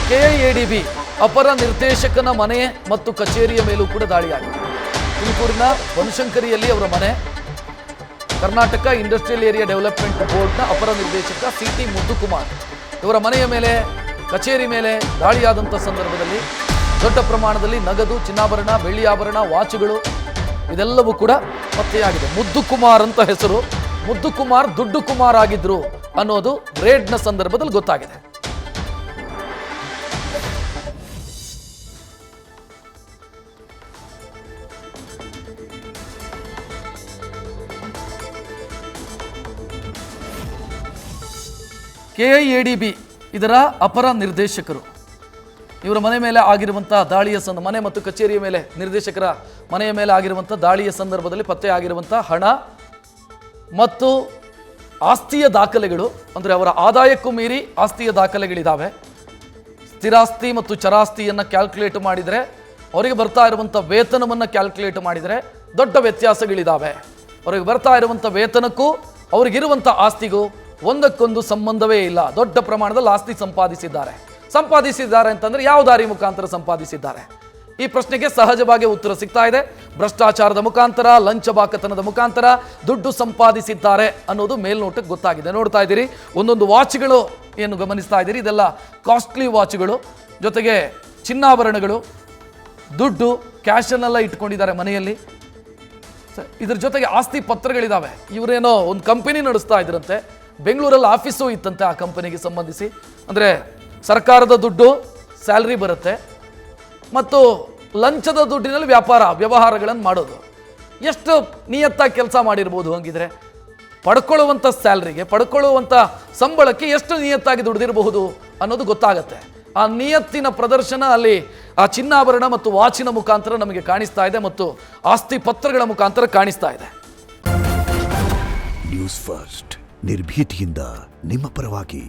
KIADB ಅಪರ ನಿರ್ದೇಶಕನ ಮನೆ ಮತ್ತು ಕಚೇರಿಯ ಮೇಲೂ ಕೂಡ ದಾಳಿಯಾಗಿದೆ. ತುಮಕೂರಿನ ಬನಶಂಕರಿಯಲ್ಲಿ ಅವರ ಮನೆ, ಕರ್ನಾಟಕ ಇಂಡಸ್ಟ್ರಿಯಲ್ ಏರಿಯಾ ಡೆವಲಪ್ಮೆಂಟ್ ಬೋರ್ಡ್ನ ಅಪರ ನಿರ್ದೇಶಕ ಸಿಟಿ ಮುದ್ದುಕುಮಾರ್ ಇವರ ಮನೆಯ ಮೇಲೆ, ಕಚೇರಿ ಮೇಲೆ ದಾಳಿಯಾದಂಥ ಸಂದರ್ಭದಲ್ಲಿ ದೊಡ್ಡ ಪ್ರಮಾಣದಲ್ಲಿ ನಗದು, ಚಿನ್ನಾಭರಣ, ಬೆಳ್ಳಿ ಆಭರಣ, ವಾಚುಗಳು ಇದೆಲ್ಲವೂ ಕೂಡ ಪತ್ತೆಯಾಗಿದೆ. ಮುದ್ದುಕುಮಾರ್ ಅಂತ ಹೆಸರು, ಮುದ್ದುಕುಮಾರ್ ದುಡ್ಡು ಕುಮಾರ್ ಆಗಿದ್ರು ಅನ್ನೋದು ರೇಡ್ನ ಸಂದರ್ಭದಲ್ಲಿ ಗೊತ್ತಾಗಿದೆ. ಕೆಐಎಡಿಬಿ ಇದರ ಅಪರ ನಿರ್ದೇಶಕರು, ಇವರ ಮನೆ ಮೇಲೆ ಆಗಿರುವಂಥ ದಾಳಿಯ ಮನೆ ಮತ್ತು ಕಚೇರಿಯ ಮೇಲೆ, ನಿರ್ದೇಶಕರ ಮನೆಯ ಮೇಲೆ ಆಗಿರುವಂಥ ದಾಳಿಯ ಸಂದರ್ಭದಲ್ಲಿ ಪತ್ತೆಯಾಗಿರುವಂಥ ಹಣ ಮತ್ತು ಆಸ್ತಿಯ ದಾಖಲೆಗಳು, ಅಂದರೆ ಅವರ ಆದಾಯಕ್ಕೂ ಮೀರಿ ಆಸ್ತಿಯ ದಾಖಲೆಗಳಿದ್ದಾವೆ. ಸ್ಥಿರಾಸ್ತಿ ಮತ್ತು ಚರಾಸ್ತಿಯನ್ನು ಕ್ಯಾಲ್ಕುಲೇಟ್ ಮಾಡಿದರೆ, ಅವರಿಗೆ ಬರ್ತಾ ಇರುವಂಥ ವೇತನವನ್ನು ಕ್ಯಾಲ್ಕುಲೇಟ್ ಮಾಡಿದರೆ ದೊಡ್ಡ ವ್ಯತ್ಯಾಸಗಳಿದ್ದಾವೆ. ಅವರಿಗೆ ಬರ್ತಾ ಇರುವಂಥ ವೇತನಕ್ಕೂ ಅವರಿಗಿರುವಂಥ ಆಸ್ತಿಗೂ ಒಂದಕ್ಕೊಂದು ಸಂಬಂಧವೇ ಇಲ್ಲ. ದೊಡ್ಡ ಪ್ರಮಾಣದಲ್ಲಿ ಆಸ್ತಿ ಸಂಪಾದಿಸಿದ್ದಾರೆ ಅಂತಂದರೆ ಯಾವ ದಾರಿ ಮುಖಾಂತರ ಸಂಪಾದಿಸಿದ್ದಾರೆ? ಈ ಪ್ರಶ್ನೆಗೆ ಸಹಜವಾಗಿ ಉತ್ತರ ಸಿಗ್ತಾ ಇದೆ. ಭ್ರಷ್ಟಾಚಾರದ ಮುಖಾಂತರ, ಲಂಚ ಬಾಕತನದ ಮುಖಾಂತರ ದುಡ್ಡು ಸಂಪಾದಿಸಿದ್ದಾರೆ ಅನ್ನೋದು ಮೇಲ್ನೋಟಕ್ಕೆ ಗೊತ್ತಾಗಿದೆ. ನೋಡ್ತಾ ಇದ್ದೀರಿ, ಒಂದೊಂದು ವಾಚ್ಗಳು ಏನು ಗಮನಿಸ್ತಾ ಇದ್ದೀರಿ, ಇದೆಲ್ಲ ಕಾಸ್ಟ್ಲಿ ವಾಚ್ಗಳು, ಜೊತೆಗೆ ಚಿನ್ನಾಭರಣಗಳು, ದುಡ್ಡು, ಕ್ಯಾಶನ್ನೆಲ್ಲ ಇಟ್ಕೊಂಡಿದ್ದಾರೆ ಮನೆಯಲ್ಲಿ. ಇದ್ರ ಜೊತೆಗೆ ಆಸ್ತಿ ಪತ್ರಗಳಿದ್ದಾವೆ. ಇವರೇನೋ ಒಂದು ಕಂಪನಿ ನಡೆಸ್ತಾ ಇದ್ರಂತೆ, ಬೆಂಗಳೂರಲ್ಲಿ ಆಫೀಸು ಇತ್ತಂತೆ ಆ ಕಂಪನಿಗೆ ಸಂಬಂಧಿಸಿ. ಅಂದರೆ ಸರ್ಕಾರದ ದುಡ್ಡು, ಸ್ಯಾಲ್ರಿ ಬರುತ್ತೆ, ಮತ್ತು ಲಂಚದ ದುಡ್ಡಿನಲ್ಲಿ ವ್ಯವಹಾರಗಳನ್ನು ಮಾಡೋದು. ಎಷ್ಟು ನಿಯತ್ತಾಗಿ ಕೆಲಸ ಮಾಡಿರ್ಬೋದು ಹಂಗಿದ್ರೆ? ಪಡ್ಕೊಳ್ಳುವಂಥ ಸ್ಯಾಲ್ರಿಗೆ, ಪಡ್ಕೊಳ್ಳುವಂಥ ಸಂಬಳಕ್ಕೆ ಎಷ್ಟು ನಿಯತ್ತಾಗಿ ದುಡಿದಿರಬಹುದು ಅನ್ನೋದು ಗೊತ್ತಾಗತ್ತೆ. ಆ ನಿಯತ್ತಿನ ಪ್ರದರ್ಶನ ಅಲ್ಲಿ ಆ ಚಿನ್ನಾಭರಣ ಮತ್ತು ವಾಚಿನ ಮುಖಾಂತರ ನಮಗೆ ಕಾಣಿಸ್ತಾ ಇದೆ, ಮತ್ತು ಆಸ್ತಿ ಪತ್ರಗಳ ಮುಖಾಂತರ ಕಾಣಿಸ್ತಾ ಇದೆ. ನ್ಯೂಸ್ ಫಸ್ಟ್, ನಿರ್ಭೀತಿಯಿಂದ ನಿಮ್ಮ ಪರವಾಗಿ.